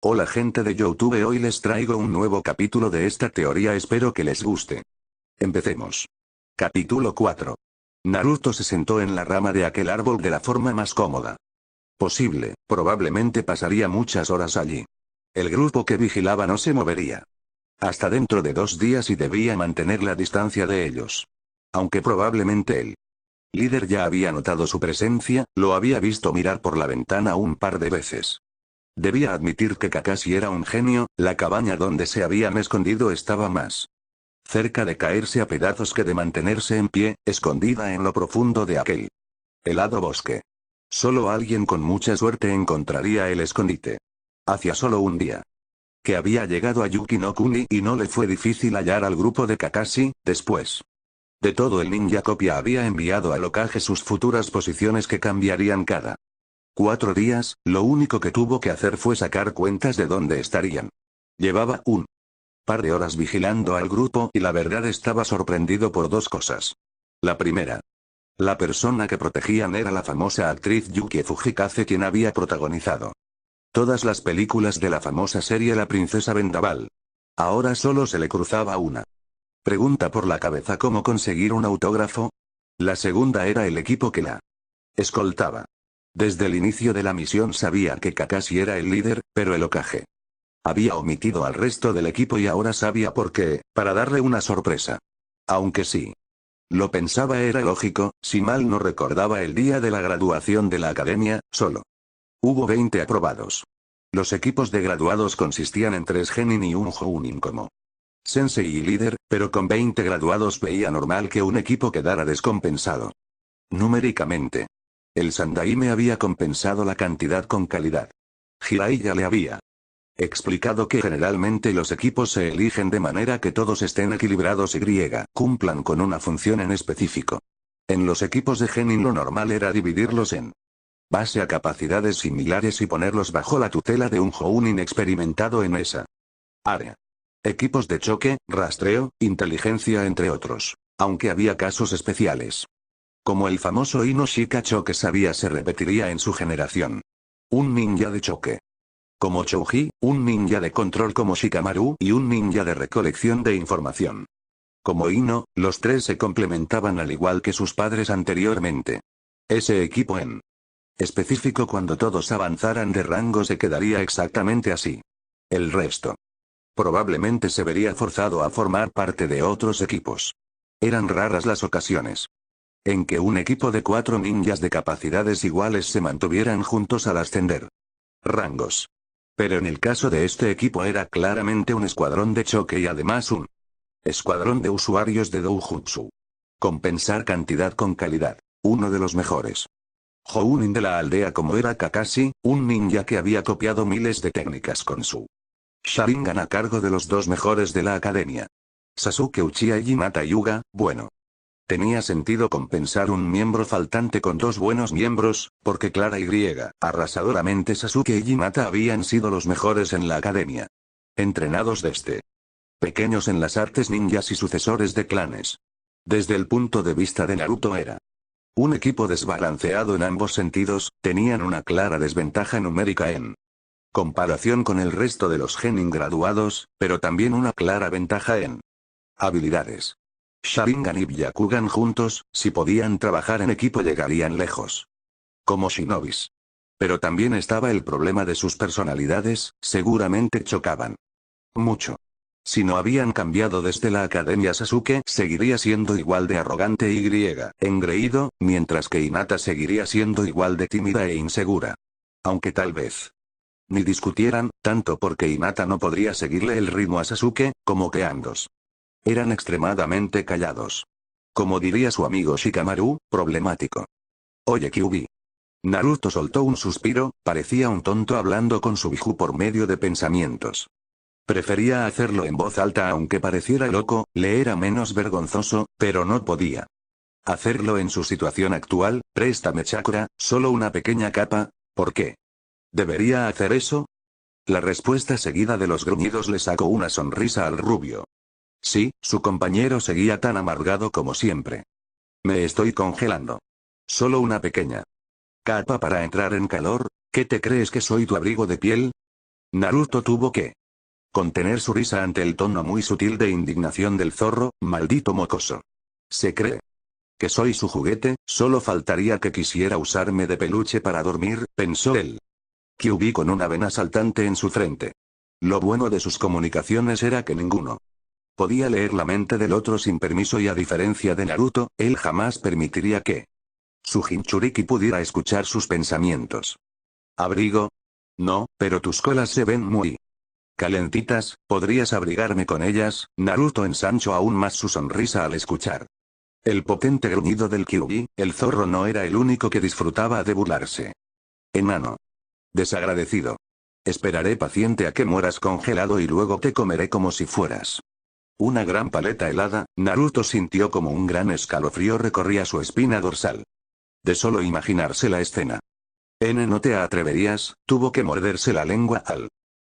Hola gente de YouTube, hoy les traigo un nuevo capítulo de esta teoría, espero que les guste. Empecemos. Capítulo 4. Naruto se sentó en la rama de aquel árbol de la forma más cómoda posible, probablemente pasaría muchas horas allí. El grupo que vigilaba no se movería hasta dentro de 2 días y debía mantener la distancia de ellos. Aunque probablemente el líder ya había notado su presencia, lo había visto mirar por la ventana un par de veces. Debía admitir que Kakashi era un genio, la cabaña donde se habían escondido estaba más cerca de caerse a pedazos que de mantenerse en pie, escondida en lo profundo de aquel helado bosque. Solo alguien con mucha suerte encontraría el escondite. Hacía solo un día que había llegado a Yuki no Kuni y no le fue difícil hallar al grupo de Kakashi. Después de todo, el ninja copia había enviado al Hokage sus futuras posiciones que cambiarían cada 4 días, lo único que tuvo que hacer fue sacar cuentas de dónde estarían. Llevaba un par de horas vigilando al grupo y la verdad estaba sorprendido por dos cosas. La primera. La persona que protegían era la famosa actriz Yukie Fujikaze, quien había protagonizado todas las películas de la famosa serie La Princesa Vendaval. Ahora solo se le cruzaba una pregunta por la cabeza: ¿cómo conseguir un autógrafo? La segunda era el equipo que la escoltaba. Desde el inicio de la misión sabía que Kakashi era el líder, pero el Hokage había omitido al resto del equipo y ahora sabía por qué, para darle una sorpresa. Aunque sí lo pensaba, era lógico, si mal no recordaba el día de la graduación de la academia, solo hubo 20 aprobados. Los equipos de graduados consistían en 3 genin y un jounin como sensei y líder, pero con 20 graduados veía normal que un equipo quedara descompensado numéricamente. El Sandaime había compensado la cantidad con calidad. Jiraiya le había explicado que generalmente los equipos se eligen de manera que todos estén equilibrados y cumplan con una función en específico. En los equipos de genin lo normal era dividirlos en base a capacidades similares y ponerlos bajo la tutela de un jounin experimentado en esa área. Equipos de choque, rastreo, inteligencia, entre otros. Aunque había casos especiales, como el famoso Inoshika Choque, sabía se repetiría en su generación. Un ninja de choque como Chouji, un ninja de control como Shikamaru y un ninja de recolección de información como Ino. Los tres se complementaban al igual que sus padres anteriormente. Ese equipo en específico, cuando todos avanzaran de rango, se quedaría exactamente así. El resto probablemente se vería forzado a formar parte de otros equipos. Eran raras las ocasiones en que un equipo de 4 ninjas de capacidades iguales se mantuvieran juntos al ascender rangos. Pero en el caso de este equipo era claramente un escuadrón de choque y además un escuadrón de usuarios de doujutsu. Compensar cantidad con calidad. Uno de los mejores jounin de la aldea como era Kakashi, un ninja que había copiado miles de técnicas con su Sharingan a cargo de los 2 mejores de la academia, Sasuke Uchiha y Hinata Hyuga. Bueno, tenía sentido compensar un miembro faltante con 2 buenos miembros, porque clara y arrasadoramente Sasuke y Hinata habían sido los mejores en la academia. Entrenados desde pequeños en las artes ninjas y sucesores de clanes. Desde el punto de vista de Naruto era un equipo desbalanceado en ambos sentidos, tenían una clara desventaja numérica en comparación con el resto de los genin graduados, pero también una clara ventaja en habilidades. Sharingan y Byakugan juntos, si podían trabajar en equipo, llegarían lejos como shinobis. Pero también estaba el problema de sus personalidades, seguramente chocaban mucho. Si no habían cambiado desde la academia, Sasuke seguiría siendo igual de arrogante y engreído, mientras que Hinata seguiría siendo igual de tímida e insegura. Aunque tal vez ni discutieran, tanto porque Hinata no podría seguirle el ritmo a Sasuke, como que ambos eran extremadamente callados. Como diría su amigo Shikamaru, problemático. Oye Kyuubi. Naruto soltó un suspiro, parecía un tonto hablando con su biju por medio de pensamientos. Prefería hacerlo en voz alta, aunque pareciera loco, le era menos vergonzoso, pero no podía hacerlo en su situación actual. Préstame chakra, solo una pequeña capa. ¿Por qué debería hacer eso? La respuesta seguida de los gruñidos le sacó una sonrisa al rubio. Sí, su compañero seguía tan amargado como siempre. Me estoy congelando. Solo una pequeña capa para entrar en calor. ¿Qué te crees, que soy tu abrigo de piel? Naruto tuvo que contener su risa ante el tono muy sutil de indignación del zorro, maldito mocoso. ¿Se cree que soy su juguete? Solo faltaría que quisiera usarme de peluche para dormir, pensó él. Kyuubi con una vena saltante en su frente. Lo bueno de sus comunicaciones era que ninguno podía leer la mente del otro sin permiso y a diferencia de Naruto, él jamás permitiría que su Jinchuriki pudiera escuchar sus pensamientos. ¿Abrigo? No, pero tus colas se ven muy calentitas, ¿podrías abrigarme con ellas? Naruto ensanchó aún más su sonrisa al escuchar el potente gruñido del Kyuubi. El zorro no era el único que disfrutaba de burlarse. Enano desagradecido. Esperaré paciente a que mueras congelado y luego te comeré como si fueras una gran paleta helada. Naruto sintió como un gran escalofrío recorría su espina dorsal. De solo imaginarse la escena. ¿No te atreverías? Tuvo que morderse la lengua al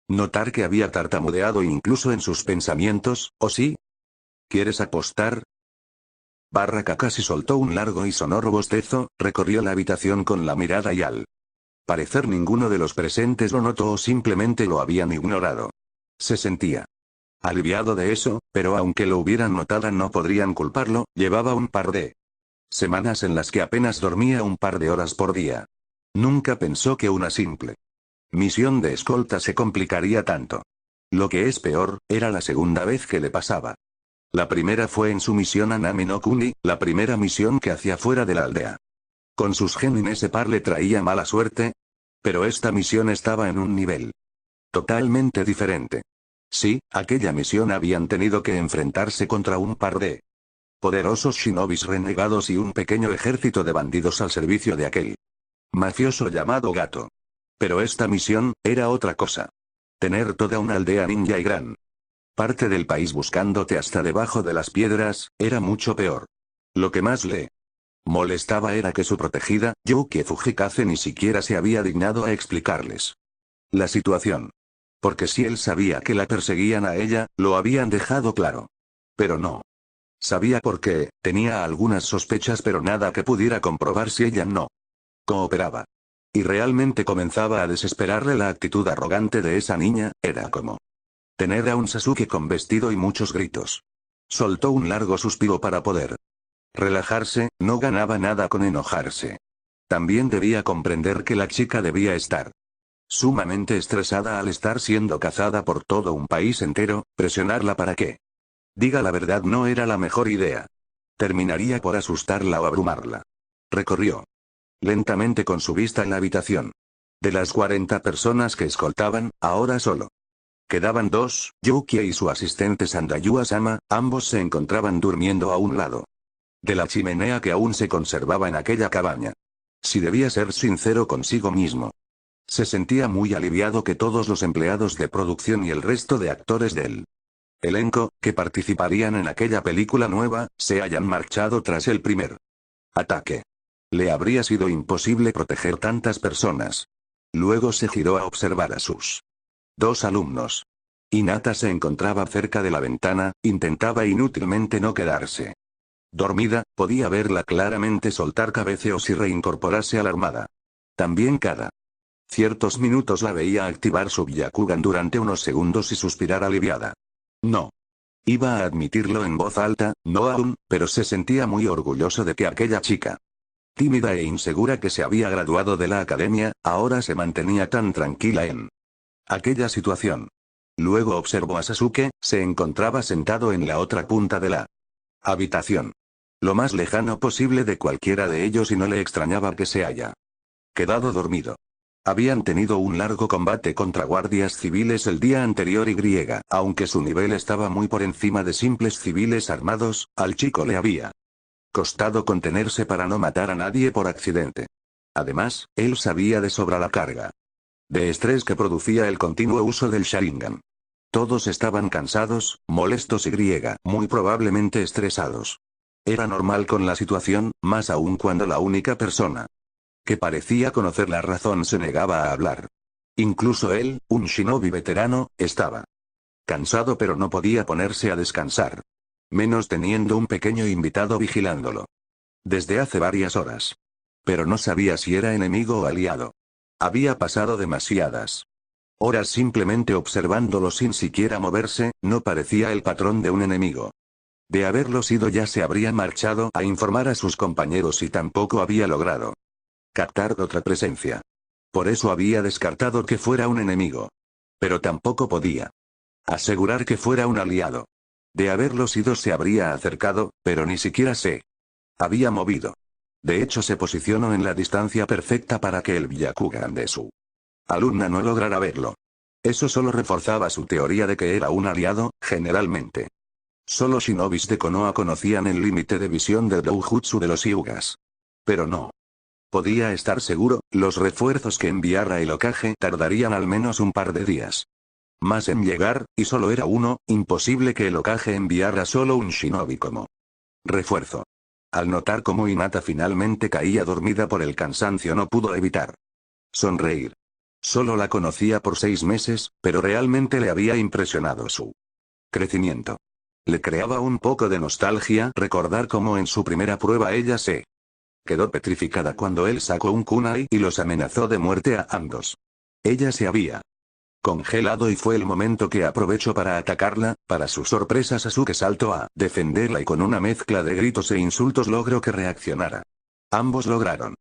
notar que había tartamudeado incluso en sus pensamientos, ¿o sí? ¿Quieres apostar? Kakashi soltó un largo y sonoro bostezo, recorrió la habitación con la mirada y al parecer ninguno de los presentes lo notó o simplemente lo habían ignorado. Se sentía aliviado de eso, pero aunque lo hubieran notado no podrían culparlo, llevaba un par de semanas en las que apenas dormía un par de horas por día. Nunca pensó que una simple misión de escolta se complicaría tanto. Lo que es peor, era la segunda vez que le pasaba. La primera fue en su misión a Nami no Kuni, la primera misión que hacía fuera de la aldea. Con sus genin ese par le traía mala suerte. Pero esta misión estaba en un nivel totalmente diferente. Sí, aquella misión habían tenido que enfrentarse contra un par de poderosos shinobis renegados y un pequeño ejército de bandidos al servicio de aquel mafioso llamado Gato. Pero esta misión, era otra cosa. Tener toda una aldea ninja y gran parte del país buscándote hasta debajo de las piedras, era mucho peor. Lo que más le molestaba era que su protegida, Yuki Fujikaze ni siquiera se había dignado a explicarles la situación. Porque si él sabía que la perseguían a ella, lo habían dejado claro. Pero no. Sabía por qué, tenía algunas sospechas pero nada que pudiera comprobar si ella no cooperaba. Y realmente comenzaba a desesperarle la actitud arrogante de esa niña, era como tener a un Sasuke con vestido y muchos gritos. Soltó un largo suspiro para poder relajarse, no ganaba nada con enojarse. También debía comprender que la chica debía estar sumamente estresada al estar siendo cazada por todo un país entero, presionarla para que diga la verdad no era la mejor idea. Terminaría por asustarla o abrumarla. Recorrió lentamente con su vista en la habitación. De las 40 personas que escoltaban, ahora solo quedaban dos, Yuki y su asistente Sandayua-sama, ambos se encontraban durmiendo a un lado de la chimenea que aún se conservaba en aquella cabaña. Si debía ser sincero consigo mismo, se sentía muy aliviado que todos los empleados de producción y el resto de actores del elenco, que participarían en aquella película nueva, se hayan marchado tras el primer ataque. Le habría sido imposible proteger tantas personas. Luego se giró a observar a sus dos alumnos. Hinata se encontraba cerca de la ventana, intentaba inútilmente no quedarse dormida, podía verla claramente soltar cabeceos y reincorporarse a la armada. También cada ciertos minutos la veía activar su Byakugan durante unos segundos y suspirar aliviada. No iba a admitirlo en voz alta, no aún, pero se sentía muy orgulloso de que aquella chica tímida e insegura que se había graduado de la academia, ahora se mantenía tan tranquila en aquella situación. Luego observó a Sasuke, se encontraba sentado en la otra punta de la habitación. Lo más lejano posible de cualquiera de ellos y no le extrañaba que se haya quedado dormido. Habían tenido un largo combate contra guardias civiles el día anterior y aunque su nivel estaba muy por encima de simples civiles armados, al chico le había costado contenerse para no matar a nadie por accidente. Además, él sabía de sobra la carga de estrés que producía el continuo uso del Sharingan. Todos estaban cansados, molestos y muy probablemente estresados. Era normal con la situación, más aún cuando la única persona que parecía conocer la razón se negaba a hablar. Incluso él, un shinobi veterano, estaba cansado pero no podía ponerse a descansar. Menos teniendo un pequeño invitado vigilándolo desde hace varias horas. Pero no sabía si era enemigo o aliado. Había pasado demasiadas Horas simplemente observándolo sin siquiera moverse, no parecía el patrón de un enemigo. De haberlo sido ya se habría marchado a informar a sus compañeros y tampoco había logrado captar otra presencia. Por eso había descartado que fuera un enemigo. Pero tampoco podía asegurar que fuera un aliado. De haberlo sido se habría acercado, pero ni siquiera se había movido. De hecho se posicionó en la distancia perfecta para que el Byakugan de su alumna no lograra verlo. Eso solo reforzaba su teoría de que era un aliado, generalmente. Solo shinobis de Konoha conocían el límite de visión del doujutsu de los Hyugas. Pero no podía estar seguro, los refuerzos que enviara el Hokage tardarían al menos un par de días más en llegar, y solo era uno, imposible que el Hokage enviara solo un shinobi como refuerzo. Al notar cómo Hinata finalmente caía dormida por el cansancio no pudo evitar sonreír. Solo la conocía por 6 meses, pero realmente le había impresionado su crecimiento. Le creaba un poco de nostalgia recordar cómo en su primera prueba ella se quedó petrificada cuando él sacó un kunai y los amenazó de muerte a ambos. Ella se había congelado y fue el momento que aprovechó para atacarla. Para su sorpresa Sasuke saltó a defenderla y con una mezcla de gritos e insultos logró que reaccionara. Ambos lograron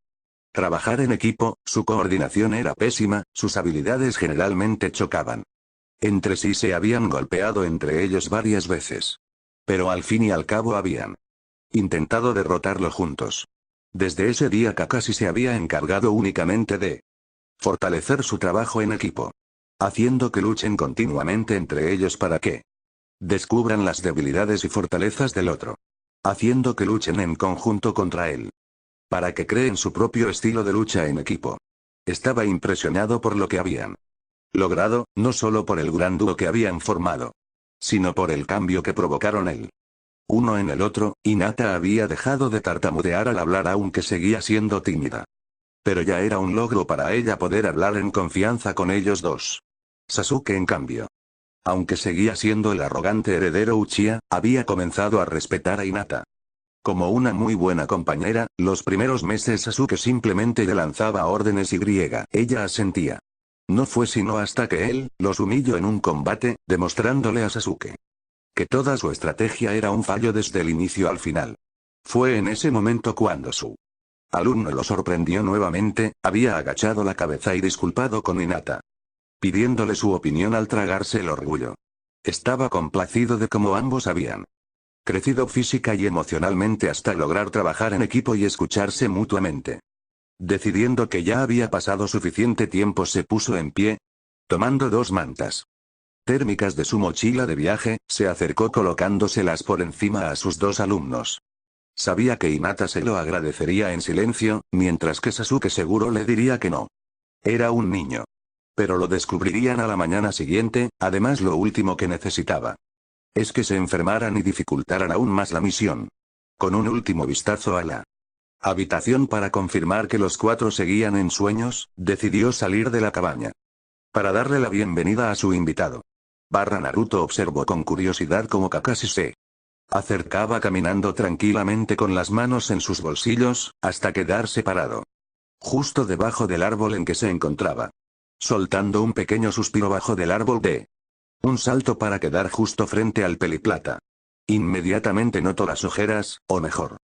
trabajar en equipo, su coordinación era pésima, sus habilidades generalmente chocaban entre sí, se habían golpeado entre ellos varias veces. Pero al fin y al cabo habían intentado derrotarlo juntos. Desde ese día Kakashi se había encargado únicamente de fortalecer su trabajo en equipo, haciendo que luchen continuamente entre ellos para que descubran las debilidades y fortalezas del otro, haciendo que luchen en conjunto contra él, para que creen su propio estilo de lucha en equipo. Estaba impresionado por lo que habían logrado, no solo por el gran dúo que habían formado, sino por el cambio que provocaron él uno en el otro. Hinata había dejado de tartamudear al hablar aunque seguía siendo tímida. Pero ya era un logro para ella poder hablar en confianza con ellos dos. Sasuke en cambio, aunque seguía siendo el arrogante heredero Uchiha, había comenzado a respetar a Hinata como una muy buena compañera. Los primeros meses Sasuke simplemente le lanzaba órdenes y ella asentía. No fue sino hasta que él los humilló en un combate, demostrándole a Sasuke que toda su estrategia era un fallo desde el inicio al final. Fue en ese momento cuando su alumno lo sorprendió nuevamente, había agachado la cabeza y disculpado con Hinata, pidiéndole su opinión al tragarse el orgullo. Estaba complacido de cómo ambos habían crecido física y emocionalmente hasta lograr trabajar en equipo y escucharse mutuamente. Decidiendo que ya había pasado suficiente tiempo se puso en pie, tomando 2 mantas térmicas de su mochila de viaje, se acercó colocándoselas por encima a sus 2 alumnos. Sabía que Hinata se lo agradecería en silencio, mientras que Sasuke seguro le diría que no. Era un niño. Pero lo descubrirían a la mañana siguiente. Además, lo último que necesitaba es que se enfermaran y dificultaran aún más la misión. Con un último vistazo a la habitación para confirmar que los 4 seguían en sueños, decidió salir de la cabaña para darle la bienvenida a su invitado. Naruto observó con curiosidad cómo Kakashi se acercaba caminando tranquilamente con las manos en sus bolsillos, hasta quedarse parado justo debajo del árbol en que se encontraba, soltando un pequeño suspiro bajo del árbol de un salto para quedar justo frente al peliplata. Inmediatamente notó las ojeras, o mejor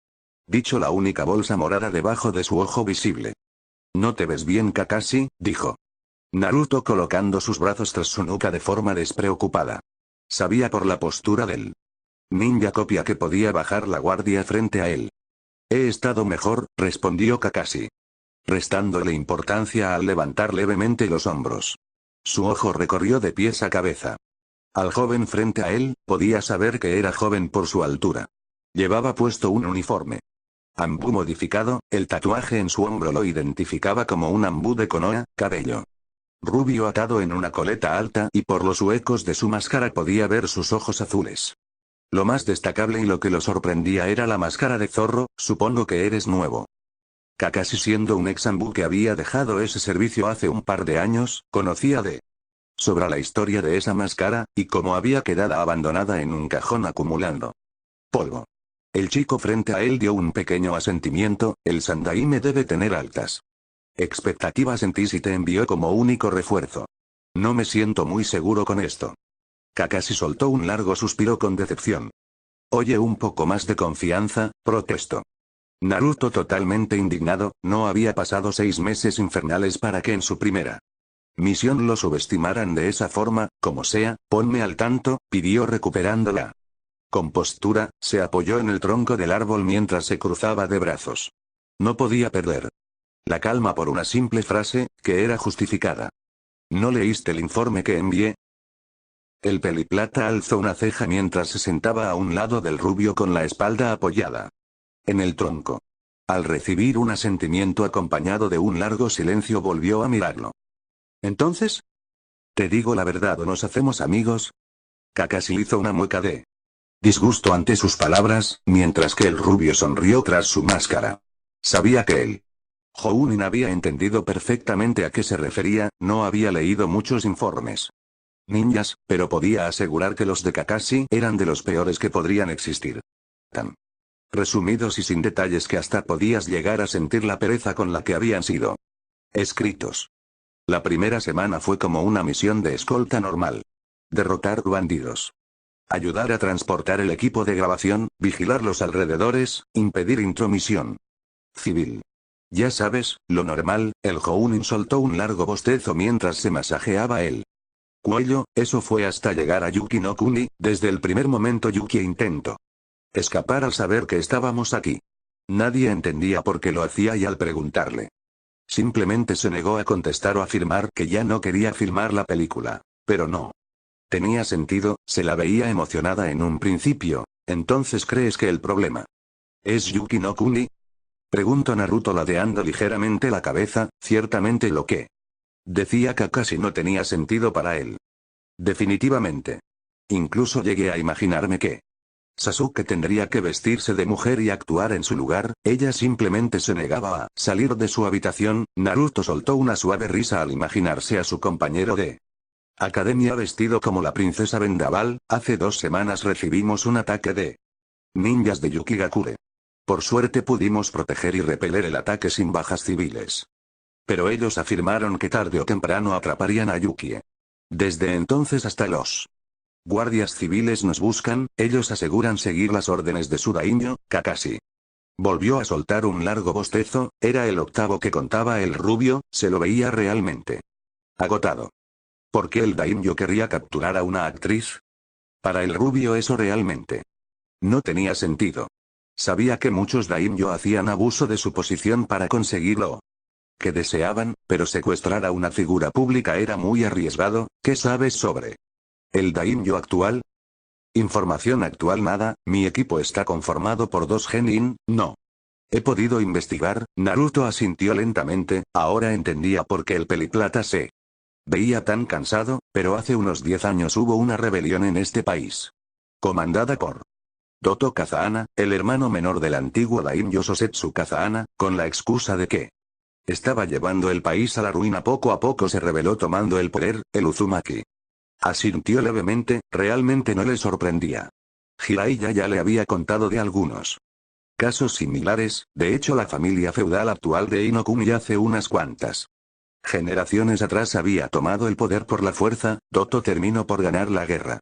dicho, la única bolsa morada debajo de su ojo visible. «¿No te ves bien, Kakashi?», dijo Naruto colocando sus brazos tras su nuca de forma despreocupada. Sabía por la postura del ninja copia que podía bajar la guardia frente a él. «He estado mejor», respondió Kakashi, restándole importancia al levantar levemente los hombros. Su ojo recorrió de pies a cabeza al joven frente a él. Podía saber que era joven por su altura. Llevaba puesto un uniforme ambú modificado, el tatuaje en su hombro lo identificaba como un ambú de Konoha, cabello rubio atado en una coleta alta y por los huecos de su máscara podía ver sus ojos azules. Lo más destacable y lo que lo sorprendía era la máscara de zorro. «Supongo que eres nuevo». Kakashi, siendo un ex ambú que había dejado ese servicio hace un par de años, conocía de sobra la historia de esa máscara, y cómo había quedado abandonada en un cajón acumulando polvo. El chico frente a él dio un pequeño asentimiento. «El Sandaime debe tener altas expectativas en ti si te envió como único refuerzo». No me siento muy seguro con esto. Kakashi soltó un largo suspiro con decepción. Oye, un poco más de confianza, protestó. Naruto, totalmente indignado, no había pasado 6 meses infernales para que en su primera misión lo subestimaran de esa forma. Como sea, ponme al tanto, pidió recuperando la compostura, se apoyó en el tronco del árbol mientras se cruzaba de brazos. No podía perder la calma por una simple frase, que era justificada. ¿No leíste el informe que envié? El peliplata alzó una ceja mientras se sentaba a un lado del rubio con la espalda apoyada en el tronco. Al recibir un asentimiento acompañado de un largo silencio, volvió a mirarlo. ¿Entonces? ¿Te digo la verdad o nos hacemos amigos? Kakashi hizo una mueca de disgusto ante sus palabras, mientras que el rubio sonrió tras su máscara. Sabía que él Jounin había entendido perfectamente a qué se refería, no había leído muchos informes ninjas, pero podía asegurar que los de Kakashi eran de los peores que podrían existir. Tan resumidos y sin detalles que hasta podías llegar a sentir la pereza con la que habían sido escritos. La primera semana fue como una misión de escolta normal. Derrotar bandidos. Ayudar a transportar el equipo de grabación, vigilar los alrededores, impedir intromisión civil. Ya sabes, lo normal. El Jounin soltó un largo bostezo mientras se masajeaba el cuello. Eso fue hasta llegar a Yuki no Kuni. Desde el primer momento Yuki intentó escapar al saber que estábamos aquí. Nadie entendía por qué lo hacía y al preguntarle, simplemente se negó a contestar o afirmar que ya no quería filmar la película. Pero no tenía sentido, se la veía emocionada en un principio. ¿Entonces crees que el problema es Yuki no Kuni? Preguntó Naruto ladeando ligeramente la cabeza. Ciertamente lo que decía Kakashi no tenía sentido para él. Definitivamente. Incluso llegué a imaginarme que Sasuke tendría que vestirse de mujer y actuar en su lugar. Ella simplemente se negaba a salir de su habitación. Naruto soltó una suave risa al imaginarse a su compañero de academia vestido como la princesa Vendaval. Hace 2 semanas recibimos un ataque de ninjas de Yukigakure. Por suerte pudimos proteger y repeler el ataque sin bajas civiles. Pero ellos afirmaron que tarde o temprano atraparían a Yukie. Desde entonces hasta los guardias civiles nos buscan. Ellos aseguran seguir las órdenes de su daimyo, Kakashi. Volvió a soltar un largo bostezo. Era el 8º que contaba el rubio, se lo veía realmente agotado. ¿Por qué el daimyo querría capturar a una actriz? Para el rubio eso realmente no tenía sentido. Sabía que muchos daimyo hacían abuso de su posición para conseguirlo que deseaban, pero secuestrar a una figura pública era muy arriesgado. ¿Qué sabes sobre el daimyo actual? Información actual nada. Mi equipo está conformado por 2 genin. No he podido investigar. Naruto asintió lentamente. Ahora entendía por qué el peliplata se veía tan cansado, pero hace unos 10 años hubo una rebelión en este país, comandada por Doto Kazahana, el hermano menor del antiguo daimyo Sosetsu Kazahana. Con la excusa de que estaba llevando el país a la ruina, poco a poco se rebeló tomando el poder. El Uzumaki asintió levemente. Realmente no le sorprendía. Jiraiya ya le había contado de algunos casos similares. De hecho, la familia feudal actual de Inokuni hace unas cuantas generaciones atrás había tomado el poder por la fuerza. Doto terminó por ganar la guerra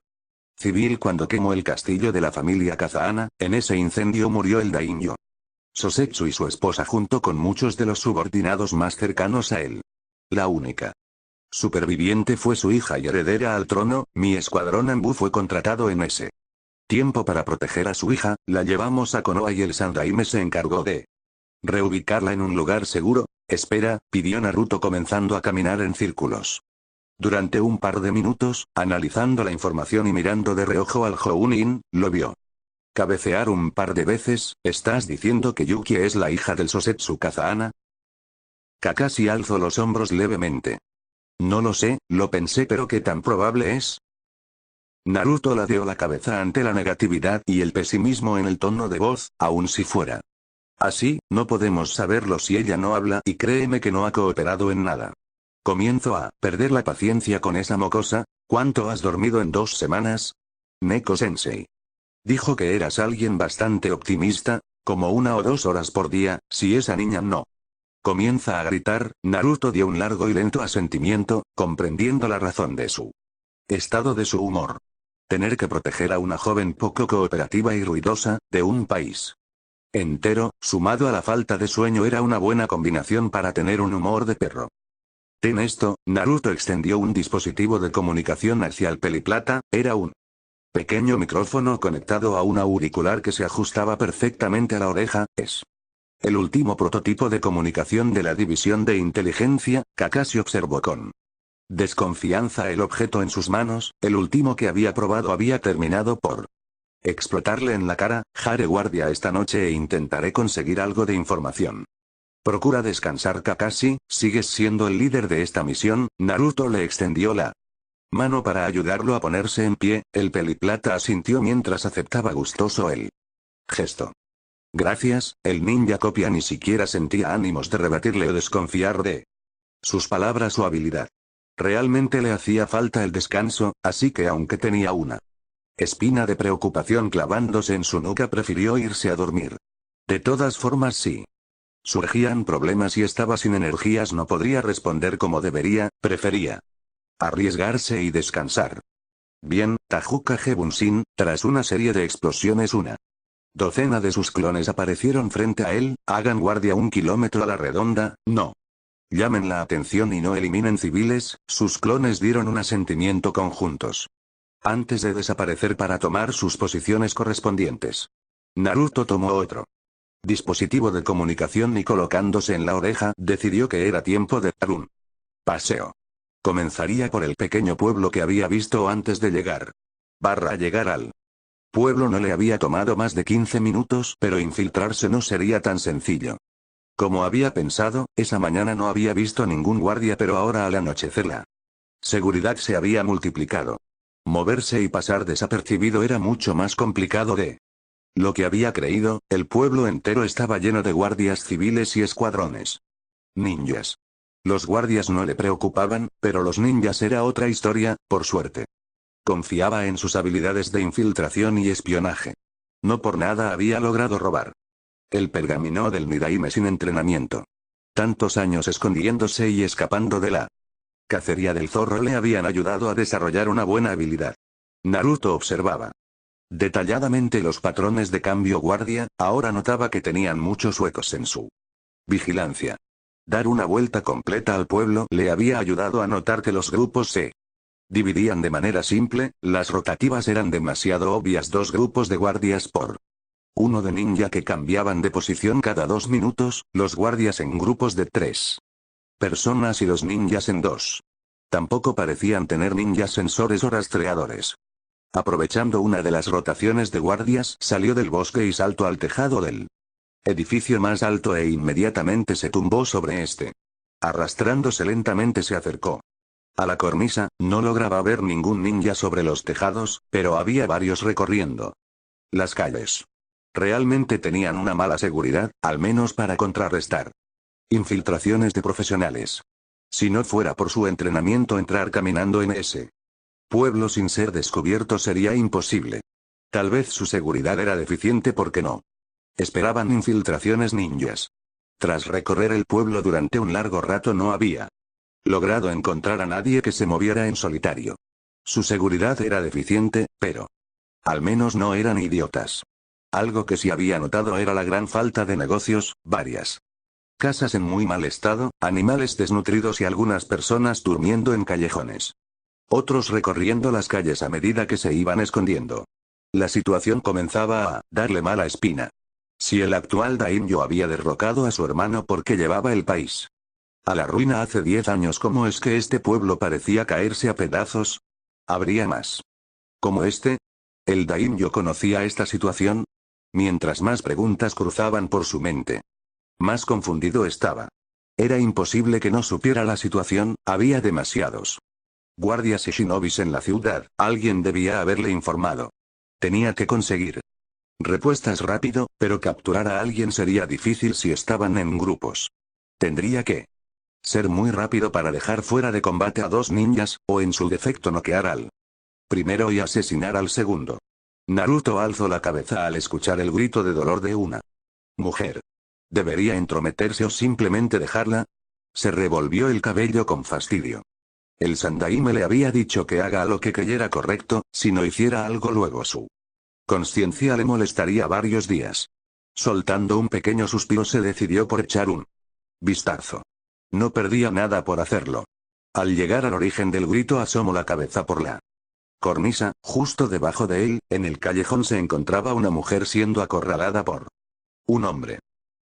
civil cuando quemó el castillo de la familia Kazahana. En ese incendio murió el daimyo Sosetsu y su esposa junto con muchos de los subordinados más cercanos a él. La única superviviente fue su hija y heredera al trono. Mi escuadrón Anbu fue contratado en ese tiempo para proteger a su hija. La llevamos a Konoha y el Sandaime se encargó de reubicarla en un lugar seguro. Espera, pidió Naruto comenzando a caminar en círculos. Durante un par de minutos, analizando la información y mirando de reojo al Jounin, lo vio cabecear un par de veces. ¿Estás diciendo que Yuki es la hija del Sosetsu Kazahana? Kakashi alzó los hombros levemente. No lo sé, lo pensé, pero ¿qué tan probable es? Naruto ladeó la cabeza ante la negatividad y el pesimismo en el tono de voz. Aun si fuera así, no podemos saberlo si ella no habla, y créeme que no ha cooperado en nada. Comienzo a perder la paciencia con esa mocosa. ¿Cuánto has dormido en 2 semanas? Neko-sensei dijo que eras alguien bastante optimista, como 1 o 2 horas por día. Si esa niña no Comienza a gritar. Naruto dio un largo y lento asentimiento, comprendiendo la razón de su estado de su humor. Tener que proteger a una joven poco cooperativa y ruidosa, de un país entero, sumado a la falta de sueño, era una buena combinación para tener un humor de perro. Ten esto. Naruto extendió un dispositivo de comunicación hacia el peliplata. Era un pequeño micrófono conectado a un auricular que se ajustaba perfectamente a la oreja. Es el último prototipo de comunicación de la división de inteligencia. Kakashi observó con desconfianza el objeto en sus manos. El último que había probado había terminado por explotarle en la cara. Haré guardia esta noche e intentaré conseguir algo de información. Procura descansar, Kakashi, sigues siendo el líder de esta misión. Naruto le extendió la mano para ayudarlo a ponerse en pie. El peliplata asintió mientras aceptaba gustoso el gesto. Gracias. El ninja copia ni siquiera sentía ánimos de rebatirle o desconfiar de sus palabras o habilidad. Realmente le hacía falta el descanso, así que aunque tenía una espina de preocupación clavándose en su nuca, prefirió irse a dormir. De todas formas, si surgían problemas y estaba sin energías, no podría responder como debería, prefería arriesgarse y descansar. Bien. Tajuka Jebunshin, tras una serie de explosiones, una docena de sus clones aparecieron frente a él. Hagan guardia 1 kilómetro a la redonda. No llamen la atención y no eliminen civiles. Sus clones dieron un asentimiento conjuntos antes de desaparecer para tomar sus posiciones correspondientes. Naruto tomó otro dispositivo de comunicación y, colocándose en la oreja, decidió que era tiempo de dar un paseo. Comenzaría por el pequeño pueblo que había visto antes de llegar. Llegar al pueblo no le había tomado más de 15 minutos, pero infiltrarse no sería tan sencillo como había pensado. Esa mañana no había visto ningún guardia, pero ahora al anochecer la seguridad se había multiplicado. Moverse y pasar desapercibido era mucho más complicado de lo que había creído. El pueblo entero estaba lleno de guardias civiles y escuadrones ninjas. Los guardias no le preocupaban, pero los ninjas era otra historia. Por suerte, confiaba en sus habilidades de infiltración y espionaje. No por nada había logrado robar el pergamino del Nidaime sin entrenamiento. Tantos años escondiéndose y escapando de la cacería del zorro le habían ayudado a desarrollar una buena habilidad. Naruto observaba detalladamente los patrones de cambio guardia. Ahora notaba que tenían muchos huecos en su vigilancia. Dar una vuelta completa al pueblo le había ayudado a notar que los grupos se dividían de manera simple. Las rotativas eran demasiado obvias. 2 grupos de guardias por uno de ninja que cambiaban de posición cada 2 minutos, los guardias en grupos de 3 personas y los ninjas en 2. Tampoco parecían tener ninjas sensores o rastreadores. Aprovechando una de las rotaciones de guardias, salió del bosque y saltó al tejado del edificio más alto e inmediatamente se tumbó sobre este. Arrastrándose lentamente se acercó a la cornisa. No lograba ver ningún ninja sobre los tejados, pero había varios recorriendo las calles. Realmente tenían una mala seguridad, al menos para contrarrestar infiltraciones de profesionales. Si no fuera por su entrenamiento, entrar caminando en ese pueblo sin ser descubierto sería imposible. Tal vez su seguridad era deficiente porque no esperaban infiltraciones ninjas. Tras recorrer el pueblo durante un largo rato no había logrado encontrar a nadie que se moviera en solitario. Su seguridad era deficiente, pero al menos no eran idiotas. Algo que sí había notado era la gran falta de negocios, varias casas en muy mal estado, animales desnutridos y algunas personas durmiendo en callejones. Otros recorriendo las calles a medida que se iban escondiendo. La situación comenzaba a darle mala espina. Si el actual daimyo había derrocado a su hermano porque llevaba el país a la ruina hace 10 años, ¿cómo es que este pueblo parecía caerse a pedazos? ¿Habría más como este? ¿El daimyo conocía esta situación? Mientras más preguntas cruzaban por su mente, más confundido estaba. Era imposible que no supiera la situación. Había demasiados guardias y shinobis en la ciudad. Alguien debía haberle informado. Tenía que conseguir respuestas rápido, pero capturar a alguien sería difícil si estaban en grupos. Tendría que ser muy rápido para dejar fuera de combate a 2 ninjas, o en su defecto noquear al primero y asesinar al segundo. Naruto alzó la cabeza al escuchar el grito de dolor de una mujer. ¿Debería entrometerse o simplemente dejarla? Se revolvió el cabello con fastidio. El Sandaime le había dicho que haga lo que creyera correcto, si no hiciera algo luego su conciencia le molestaría varios días. Soltando un pequeño suspiro se decidió por echar un vistazo. No perdía nada por hacerlo. Al llegar al origen del grito asomó la cabeza por la cornisa, justo debajo de él, en el callejón se encontraba una mujer siendo acorralada por un hombre.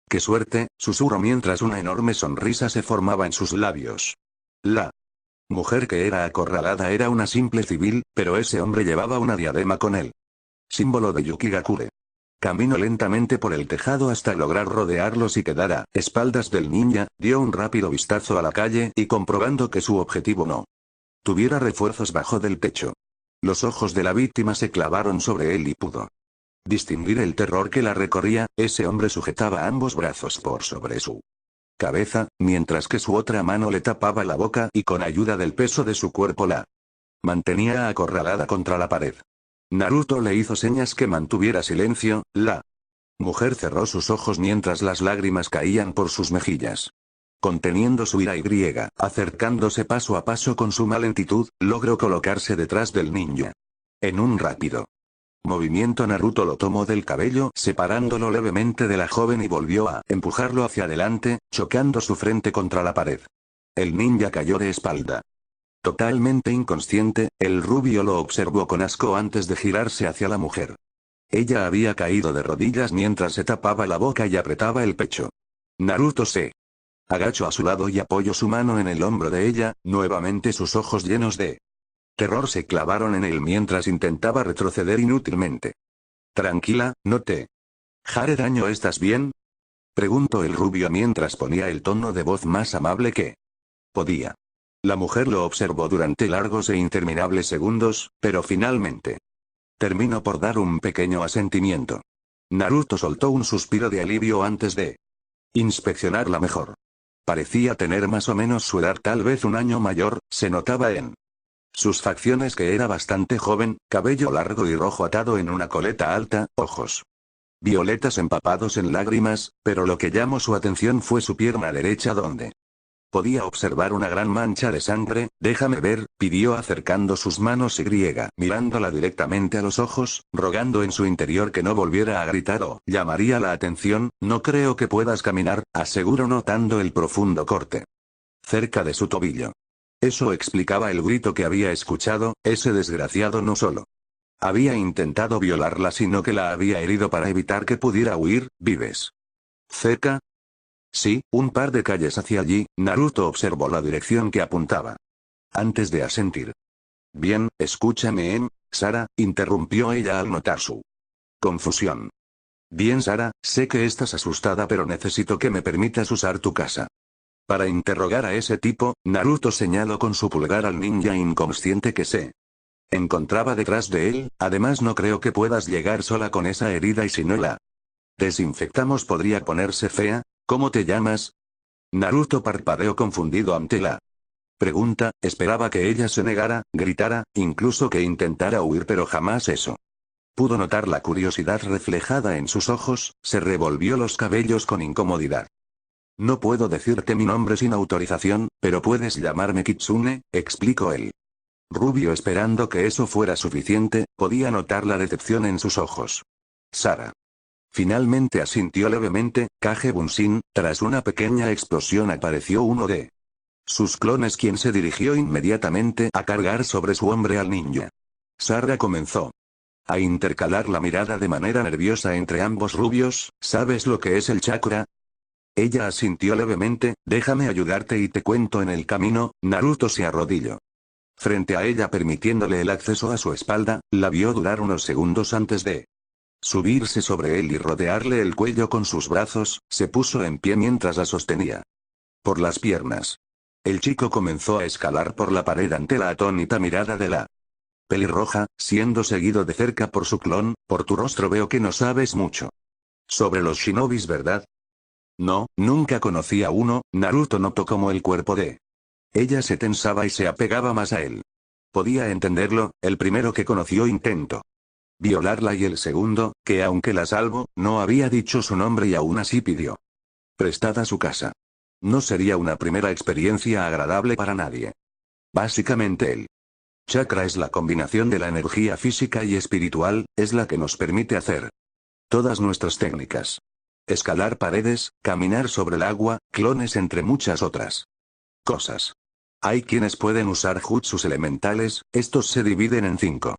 ¡Qué suerte!, susurró mientras una enorme sonrisa se formaba en sus labios. La mujer que era acorralada era una simple civil, pero ese hombre llevaba una diadema con él. Símbolo de Yukigakure. Caminó lentamente por el tejado hasta lograr rodearlos y quedar a espaldas del ninja, dio un rápido vistazo a la calle y comprobando que su objetivo no tuviera refuerzos bajo del techo. Los ojos de la víctima se clavaron sobre él y pudo distinguir el terror que la recorría. Ese hombre sujetaba ambos brazos por sobre su cabeza, mientras que su otra mano le tapaba la boca y con ayuda del peso de su cuerpo la mantenía acorralada contra la pared. Naruto le hizo señas que mantuviera silencio. La mujer cerró sus ojos mientras las lágrimas caían por sus mejillas. Conteniendo su ira y acercándose paso a paso con suma lentitud, logró colocarse detrás del ninja. En un rápido movimiento Naruto lo tomó del cabello separándolo levemente de la joven y volvió a empujarlo hacia adelante, chocando su frente contra la pared. El ninja cayó de espalda. Totalmente inconsciente, el rubio lo observó con asco antes de girarse hacia la mujer. Ella había caído de rodillas mientras se tapaba la boca y apretaba el pecho. Naruto se agachó a su lado y apoyó su mano en el hombro de ella, nuevamente sus ojos llenos de terror se clavaron en él mientras intentaba retroceder inútilmente. Tranquila, no te haré daño. ¿Estás bien?, preguntó el rubio mientras ponía el tono de voz más amable que podía. La mujer lo observó durante largos e interminables segundos, pero finalmente terminó por dar un pequeño asentimiento. Naruto soltó un suspiro de alivio antes de inspeccionarla mejor. Parecía tener más o menos su edad, tal vez un año mayor, se notaba en sus facciones que era bastante joven, cabello largo y rojo atado en una coleta alta, ojos violetas empapados en lágrimas, pero lo que llamó su atención fue su pierna derecha donde podía observar una gran mancha de sangre. Déjame ver, pidió acercando sus manos y mirándola directamente a los ojos, rogando en su interior que no volviera a gritar o llamaría la atención. No creo que puedas caminar, aseguró notando el profundo corte cerca de su tobillo. Eso explicaba el grito que había escuchado. Ese desgraciado no solo había intentado violarla sino que la había herido para evitar que pudiera huir. ¿Vives cerca? Sí, un par de calles hacia allí. Naruto observó la dirección que apuntaba antes de asentir. Bien, escúchame, Sara, interrumpió ella al notar su confusión. Bien, Sara, sé que estás asustada pero necesito que me permitas usar tu casa para interrogar a ese tipo. Naruto señaló con su pulgar al ninja inconsciente que se encontraba detrás de él. Además no creo que puedas llegar sola con esa herida y si no la desinfectamos podría ponerse fea. ¿Cómo te llamas? Naruto parpadeó confundido ante la pregunta. Esperaba que ella se negara, gritara, incluso que intentara huir, pero jamás eso. Pudo notar la curiosidad reflejada en sus ojos. Se revolvió los cabellos con incomodidad. No puedo decirte mi nombre sin autorización, pero puedes llamarme Kitsune, explicó él. Rubio, esperando que eso fuera suficiente, podía notar la decepción en sus ojos. Sara. Finalmente asintió levemente. Kage Bunshin. Tras una pequeña explosión apareció uno de sus clones, quien se dirigió inmediatamente a cargar sobre su hombre al ninja. Sara comenzó a intercalar la mirada de manera nerviosa entre ambos rubios. ¿Sabes lo que es el chakra? Ella asintió levemente. Déjame ayudarte y te cuento en el camino. Naruto se arrodilló frente a ella permitiéndole el acceso a su espalda. La vio durar unos segundos antes de subirse sobre él y rodearle el cuello con sus brazos. Se puso en pie mientras la sostenía por las piernas. El chico comenzó a escalar por la pared ante la atónita mirada de la pelirroja, siendo seguido de cerca por su clon. Por tu rostro veo que no sabes mucho sobre los shinobis, ¿verdad? No, nunca conocí a uno. Naruto notó cómo el cuerpo de ella se tensaba y se apegaba más a él. Podía entenderlo. El primero que conoció intentó violarla y el segundo, que aunque la salvó, no había dicho su nombre y aún así pidió prestada su casa. No sería una primera experiencia agradable para nadie. Básicamente el chakra es la combinación de la energía física y espiritual, es la que nos permite hacer todas nuestras técnicas. Escalar paredes, caminar sobre el agua, clones entre muchas otras cosas. Hay quienes pueden usar jutsus elementales, estos se dividen en 5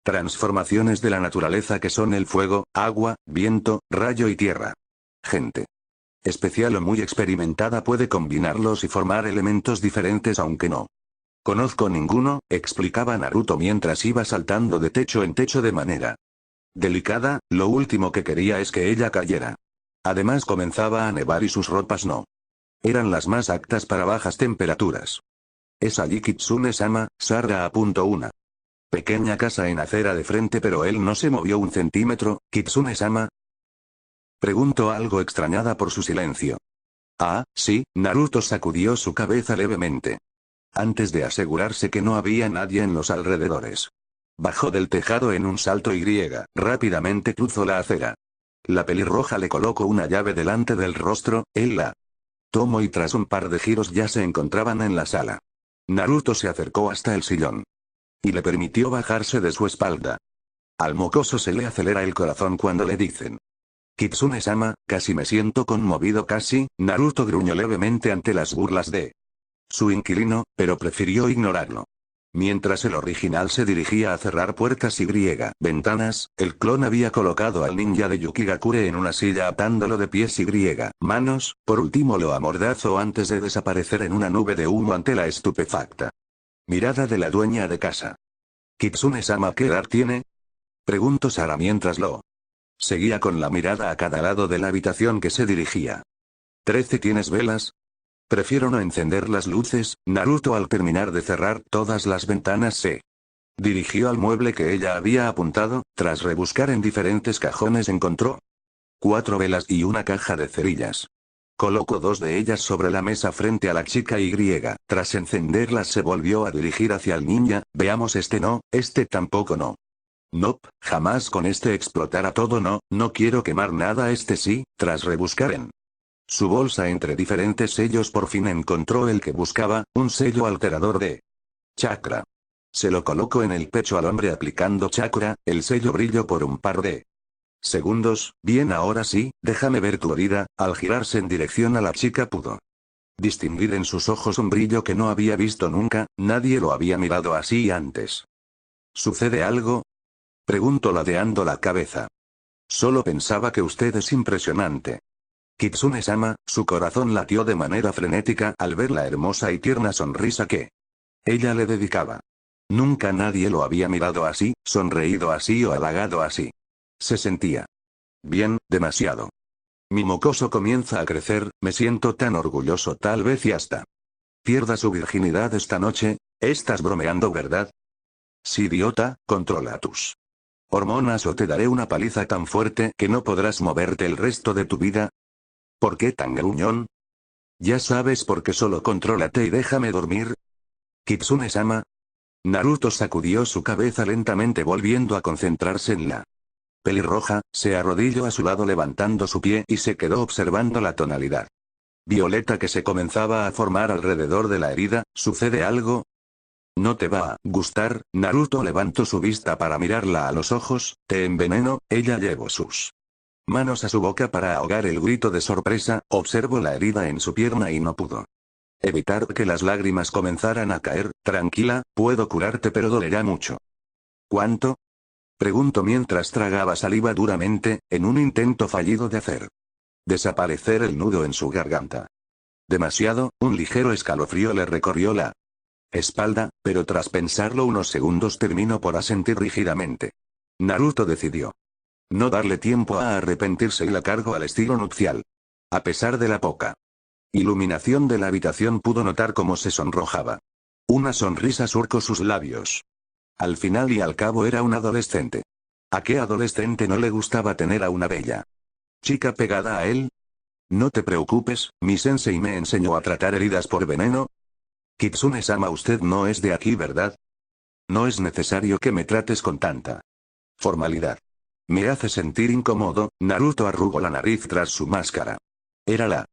transformaciones de la naturaleza que son el fuego, agua, viento, rayo y tierra. Gente especial o muy experimentada puede combinarlos y formar elementos diferentes aunque no conozco ninguno, explicaba Naruto mientras iba saltando de techo en techo de manera delicada, lo último que quería es que ella cayera. Además comenzaba a nevar y sus ropas no eran las más aptas para bajas temperaturas. Es allí Kitsune-sama, Sarra apuntó una pequeña casa en acera de frente pero él no se movió un centímetro. ¿Kitsune-sama? Preguntó algo extrañada por su silencio. Ah, sí, Naruto sacudió su cabeza levemente. Antes de asegurarse que no había nadie en los alrededores. Bajó del tejado en un salto y rápidamente cruzó la acera. La pelirroja le colocó una llave delante del rostro, él la tomó y tras un par de giros ya se encontraban en la sala. Naruto se acercó hasta el sillón. Y le permitió bajarse de su espalda. Al mocoso se le acelera el corazón cuando le dicen Kitsune-sama, casi me siento conmovido casi. Naruto gruñó levemente ante las burlas de su inquilino, pero prefirió ignorarlo. Mientras el original se dirigía a cerrar puertas y ventanas, el clon había colocado al ninja de Yukigakure en una silla atándolo de pies y manos, por último lo amordazó antes de desaparecer en una nube de humo ante la estupefacta mirada de la dueña de casa. ¿Kitsune-sama qué edad tiene? Preguntó Sara mientras lo seguía con la mirada a cada lado de la habitación que se dirigía. ¿13 tienes velas? Prefiero no encender las luces. Naruto al terminar de cerrar todas las ventanas se dirigió al mueble que ella había apuntado, tras rebuscar en diferentes cajones encontró 4 velas y una caja de cerillas. Colocó 2 de ellas sobre la mesa frente a la chica y tras encenderlas se volvió a dirigir hacia el ninja. Veamos este no, este tampoco no. Nope, jamás con este explotará todo no quiero quemar nada este sí. Tras rebuscar en su bolsa entre diferentes sellos por fin encontró el que buscaba, un sello alterador de chakra. Se lo colocó en el pecho al hombre aplicando chakra, el sello brilló por un par de segundos. Bien, ahora sí, déjame ver tu herida. Al girarse en dirección a la chica pudo distinguir en sus ojos un brillo que no había visto nunca, nadie lo había mirado así antes. ¿Sucede algo? Preguntó ladeando la cabeza. Solo pensaba que usted es impresionante. Kitsune-sama, su corazón latió de manera frenética al ver la hermosa y tierna sonrisa que ella le dedicaba. Nunca nadie lo había mirado así, sonreído así o halagado así. Se sentía bien, demasiado. Mi mocoso comienza a crecer, me siento tan orgulloso tal vez y hasta pierda su virginidad esta noche. ¿Estás bromeando, verdad? Sí, idiota, controla tus hormonas o te daré una paliza tan fuerte que no podrás moverte el resto de tu vida. ¿Por qué tan gruñón? Ya sabes por qué, solo contrólate y déjame dormir. Kitsune-sama. Naruto sacudió su cabeza lentamente volviendo a concentrarse en la pelirroja, se arrodilló a su lado levantando su pie y se quedó observando la tonalidad violeta que se comenzaba a formar alrededor de la herida. ¿Sucede algo? No te va a gustar. Naruto levantó su vista para mirarla a los ojos. ¿Te enveneno? Ella llevó sus manos a su boca para ahogar el grito de sorpresa. Observó la herida en su pierna y no pudo evitar que las lágrimas comenzaran a caer. Tranquila, puedo curarte pero dolerá mucho. ¿Cuánto? Preguntó mientras tragaba saliva duramente, en un intento fallido de hacer desaparecer el nudo en su garganta. Demasiado. Un ligero escalofrío le recorrió la espalda, pero tras pensarlo unos segundos terminó por asentir rígidamente. Naruto decidió no darle tiempo a arrepentirse y la cargó al estilo nupcial. A pesar de la poca iluminación de la habitación pudo notar cómo se sonrojaba. Una sonrisa surcó sus labios. Al final y al cabo era un adolescente. ¿A qué adolescente no le gustaba tener a una bella chica pegada a él? No te preocupes, mi sensei me enseñó a tratar heridas por veneno. Kitsune-sama, usted no es de aquí, ¿verdad? No es necesario que me trates con tanta formalidad. Me hace sentir incómodo. Naruto arrugó la nariz tras su máscara. Era la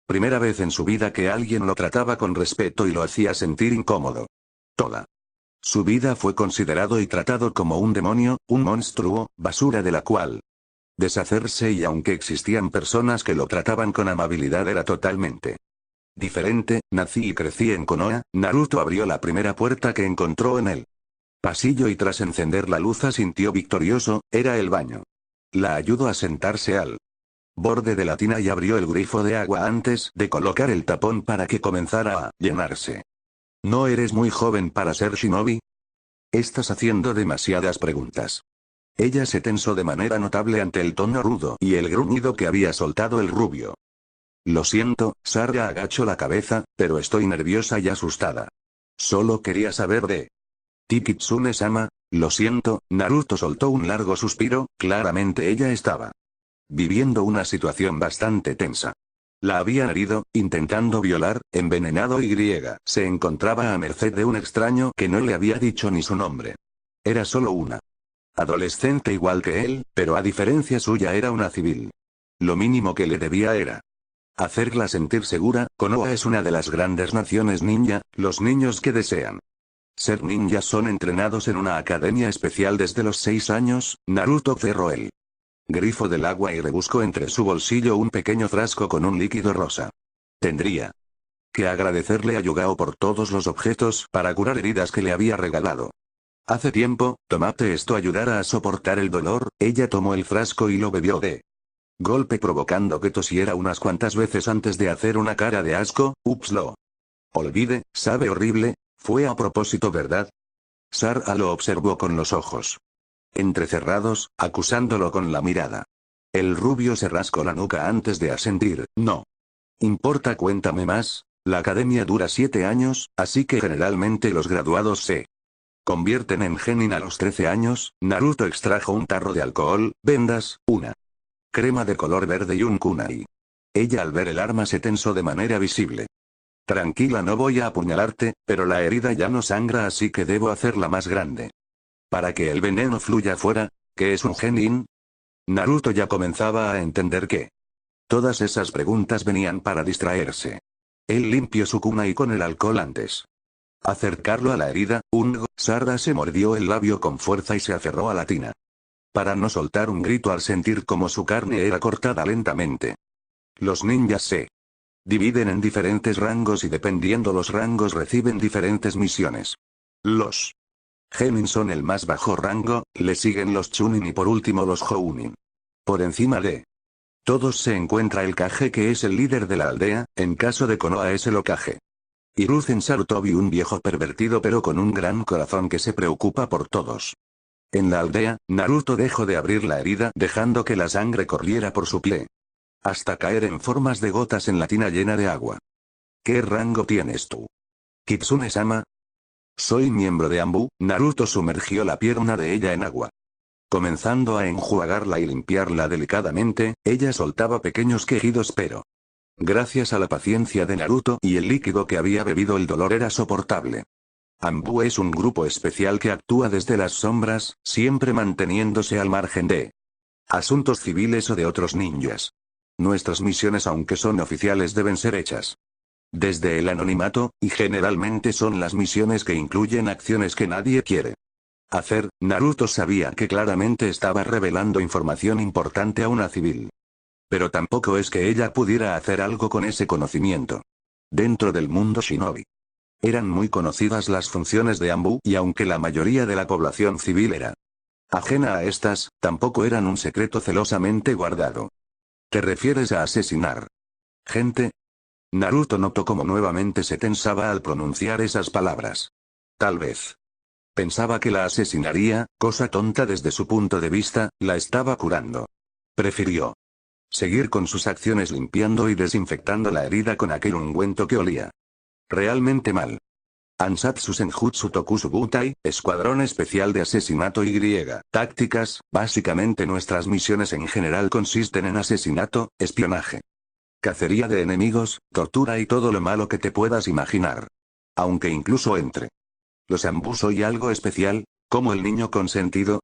Primera vez en su vida que alguien lo trataba con respeto y lo hacía sentir incómodo. Toda su vida fue considerado y tratado como un demonio, un monstruo, basura de la cual deshacerse, y aunque existían personas que lo trataban con amabilidad, era totalmente diferente. Nací y crecí en Konoha. Naruto abrió la primera puerta que encontró en el pasillo y tras encender la luz sintió victorioso, era el baño. La ayudó a sentarse al borde de la tina y abrió el grifo de agua antes de colocar el tapón para que comenzara a llenarse. ¿No eres muy joven para ser shinobi? Estás haciendo demasiadas preguntas. Ella se tensó de manera notable ante el tono rudo y el gruñido que había soltado el rubio. Lo siento, Sarah agachó la cabeza, pero estoy nerviosa y asustada. Solo quería saber de ti, Kitsune-sama. Lo siento. Naruto soltó un largo suspiro, claramente ella estaba viviendo una situación bastante tensa. La habían herido, intentando violar, envenenado y se encontraba a merced de un extraño que no le había dicho ni su nombre. Era solo una adolescente igual que él, pero a diferencia suya era una civil. Lo mínimo que le debía era hacerla sentir segura. Konoha es una de las grandes naciones ninja. Los niños que desean ser ninjas son entrenados en una academia especial desde los 6 años. Naruto cerró el grifo del agua y rebuscó entre su bolsillo un pequeño frasco con un líquido rosa. Tendría que agradecerle a Yugao por todos los objetos para curar heridas que le había regalado. Hace tiempo, tomate esto ayudará a soportar el dolor. Ella tomó el frasco y lo bebió de golpe, provocando que tosiera unas cuantas veces antes de hacer una cara de asco. Ups, lo olvide, sabe horrible. Fue a propósito, ¿verdad? Sarah lo observó con los ojos entrecerrados, acusándolo con la mirada. El rubio se rascó la nuca antes de asentir. No importa, cuéntame más. La academia dura 7 años, así que generalmente los graduados se convierten en genin a los 13 años. Naruto extrajo un tarro de alcohol, vendas, una crema de color verde y un kunai. Ella al ver el arma se tensó de manera visible. Tranquila, no voy a apuñalarte, pero la herida ya no sangra, así que debo hacerla más grande para que el veneno fluya fuera. ¿Qué es un genin? Naruto ya comenzaba a entender que todas esas preguntas venían para distraerse. Él limpió su kunai con el alcohol antes acercarlo a la herida. Sarah se mordió el labio con fuerza y se aferró a la tina para no soltar un grito al sentir como su carne era cortada lentamente. Los ninjas se dividen en diferentes rangos y dependiendo los rangos reciben diferentes misiones. Los genin son el más bajo rango, le siguen los chunin y por último los jounin. Por encima de todos se encuentra el Kage, que es el líder de la aldea. En caso de Konoha es el Hokage. Hiruzen Sarutobi, un viejo pervertido pero con un gran corazón que se preocupa por todos. En la aldea, Naruto dejó de abrir la herida dejando que la sangre corriera por su pie hasta caer en formas de gotas en la tina llena de agua. ¿Qué rango tienes tú? Kitsune-sama. Soy miembro de Anbu. Naruto sumergió la pierna de ella en agua. Comenzando a enjuagarla y limpiarla delicadamente, ella soltaba pequeños quejidos, pero gracias a la paciencia de Naruto y el líquido que había bebido, el dolor era soportable. Anbu es un grupo especial que actúa desde las sombras, siempre manteniéndose al margen de asuntos civiles o de otros ninjas. Nuestras misiones, aunque son oficiales, deben ser hechas desde el anonimato, y generalmente son las misiones que incluyen acciones que nadie quiere hacer. Naruto sabía que claramente estaba revelando información importante a una civil. Pero tampoco es que ella pudiera hacer algo con ese conocimiento. Dentro del mundo shinobi eran muy conocidas las funciones de Anbu, y aunque la mayoría de la población civil era ajena a estas, tampoco eran un secreto celosamente guardado. ¿Te refieres a asesinar gente? Naruto notó cómo nuevamente se tensaba al pronunciar esas palabras. Tal vez pensaba que la asesinaría, cosa tonta desde su punto de vista, la estaba curando. Prefirió seguir con sus acciones limpiando y desinfectando la herida con aquel ungüento que olía realmente mal. Ansatsu Senjutsu Tokusu Butai, Escuadrón Especial de Asesinato y tácticas. Básicamente nuestras misiones en general consisten en asesinato, espionaje, cacería de enemigos, tortura y todo lo malo que te puedas imaginar. Aunque incluso entre los Anbu soy algo especial, como el niño consentido.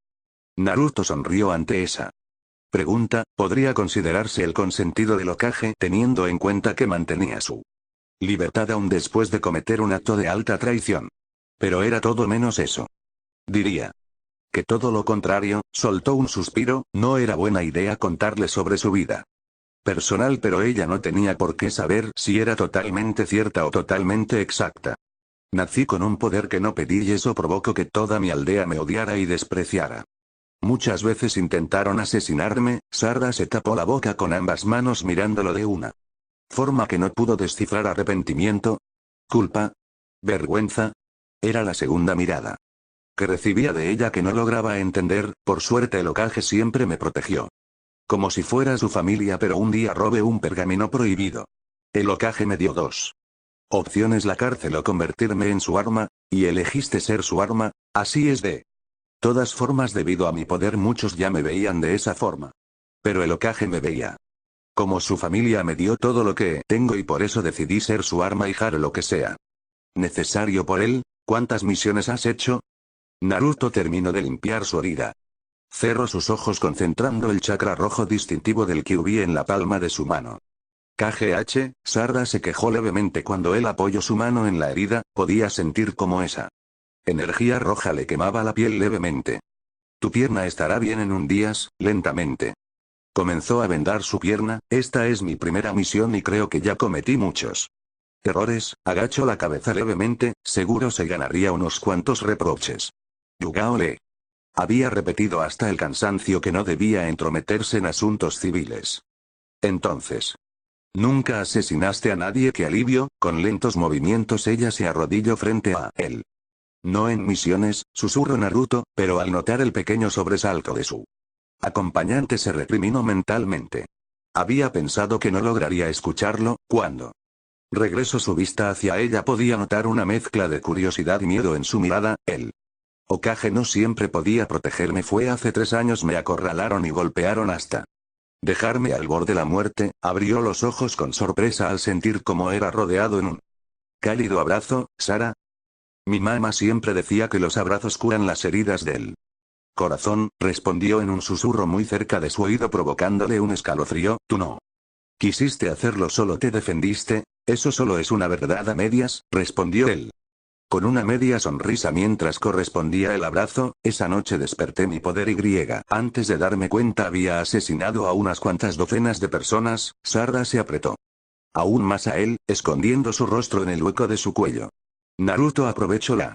Naruto sonrió ante esa Pregunta, ¿podría considerarse el consentido del Hokage teniendo en cuenta que mantenía su libertad aún después de cometer un acto de alta traición? Pero era todo menos eso. Diría que todo lo contrario, soltó un suspiro, no era buena idea contarle sobre su vida personal, pero ella no tenía por qué saber si era totalmente cierta o totalmente exacta. Nací con un poder que no pedí y eso provocó que toda mi aldea me odiara y despreciara. Muchas veces intentaron asesinarme, Sarda se tapó la boca con ambas manos mirándolo de una forma que no pudo descifrar. Arrepentimiento, culpa, vergüenza. Era la segunda mirada que recibía de ella que no lograba entender. Por suerte el Hokage siempre me protegió. Como si fuera su familia, pero un día robé un pergamino prohibido. El Hokage me dio dos opciones: la cárcel o convertirme en su arma, y elegiste ser su arma. Así es de todas formas, debido a mi poder muchos ya me veían de esa forma. Pero el Hokage me veía como su familia. Me dio todo lo que tengo y por eso decidí ser su arma y haré lo que sea necesario por él. ¿Cuántas misiones has hecho? Naruto terminó de limpiar su herida. Cerró sus ojos concentrando el chakra rojo distintivo del Kyuubi en la palma de su mano. KGH, Sarda se quejó levemente cuando él apoyó su mano en la herida, podía sentir como esa energía roja le quemaba la piel levemente. Tu pierna estará bien en un día, lentamente. Comenzó a vendar su pierna. Esta es mi primera misión y creo que ya cometí muchos errores. Agachó la cabeza levemente, seguro se ganaría unos cuantos reproches. Yugao le había repetido hasta el cansancio que no debía entrometerse en asuntos civiles. Entonces, ¿nunca asesinaste a nadie? ¡Qué alivio! Con lentos movimientos ella se arrodilló frente a él. No en misiones, susurró Naruto, pero al notar el pequeño sobresalto de su acompañante se recriminó mentalmente. Había pensado que no lograría escucharlo. Cuando regresó su vista hacia ella podía notar una mezcla de curiosidad y miedo en su mirada. El Hokage no siempre podía protegerme. Fue hace 3 años, me acorralaron y golpearon hasta dejarme al borde de la muerte. Abrió los ojos con sorpresa al sentir cómo era rodeado en un cálido abrazo. Sara. Mi mamá siempre decía que los abrazos curan las heridas del corazón, respondió en un susurro muy cerca de su oído provocándole un escalofrío. Tú no quisiste hacerlo, solo te defendiste. Eso solo es una verdad a medias, respondió él con una media sonrisa mientras correspondía el abrazo. Esa noche desperté mi poder y antes de darme cuenta había asesinado a unas cuantas docenas de personas. Sarda se apretó aún más a él, escondiendo su rostro en el hueco de su cuello. Naruto aprovechó la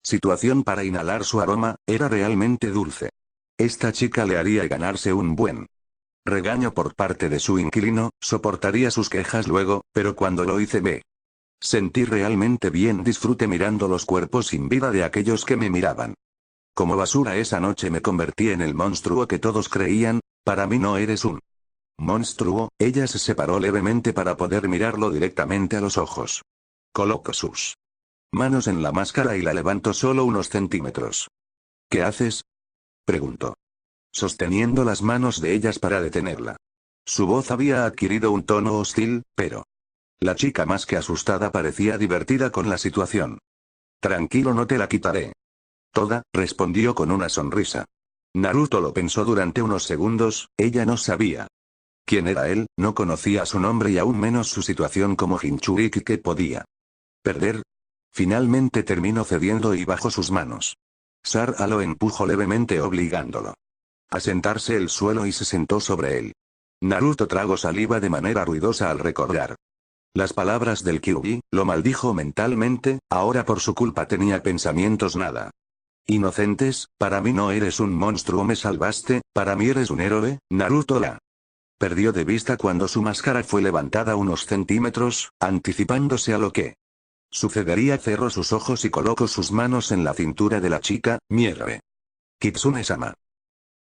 situación para inhalar su aroma, era realmente dulce. Esta chica le haría ganarse un buen regaño por parte de su inquilino, soportaría sus quejas luego, pero cuando lo hice me sentí realmente bien. Disfruté mirando los cuerpos sin vida de aquellos que me miraban como basura. Esa noche me convertí en el monstruo que todos creían. Para mí no eres un monstruo. Ella se separó levemente para poder mirarlo directamente a los ojos. Colocó sus manos en la máscara y la levantó solo unos centímetros. ¿Qué haces?, preguntó, sosteniendo las manos de ellas para detenerla. Su voz había adquirido un tono hostil, pero la chica más que asustada parecía divertida con la situación. Tranquilo, no te la quitaré toda, respondió con una sonrisa. Naruto lo pensó durante unos segundos. Ella no sabía quién era él, no conocía su nombre y aún menos su situación como Jinchuriki. ¿Qué podía perder? Finalmente terminó cediendo y bajó sus manos. Sarda lo empujó levemente obligándolo a sentarse el suelo y se sentó sobre él. Naruto tragó saliva de manera ruidosa al recordar las palabras del Kyuubi, lo maldijo mentalmente. Ahora por su culpa tenía pensamientos nada inocentes. Para mí no eres un monstruo, me salvaste, para mí eres un héroe. Naruto la perdió de vista cuando su máscara fue levantada unos centímetros, anticipándose a lo que sucedería. Cerró sus ojos y colocó sus manos en la cintura de la chica. Mierda. Kitsune-sama.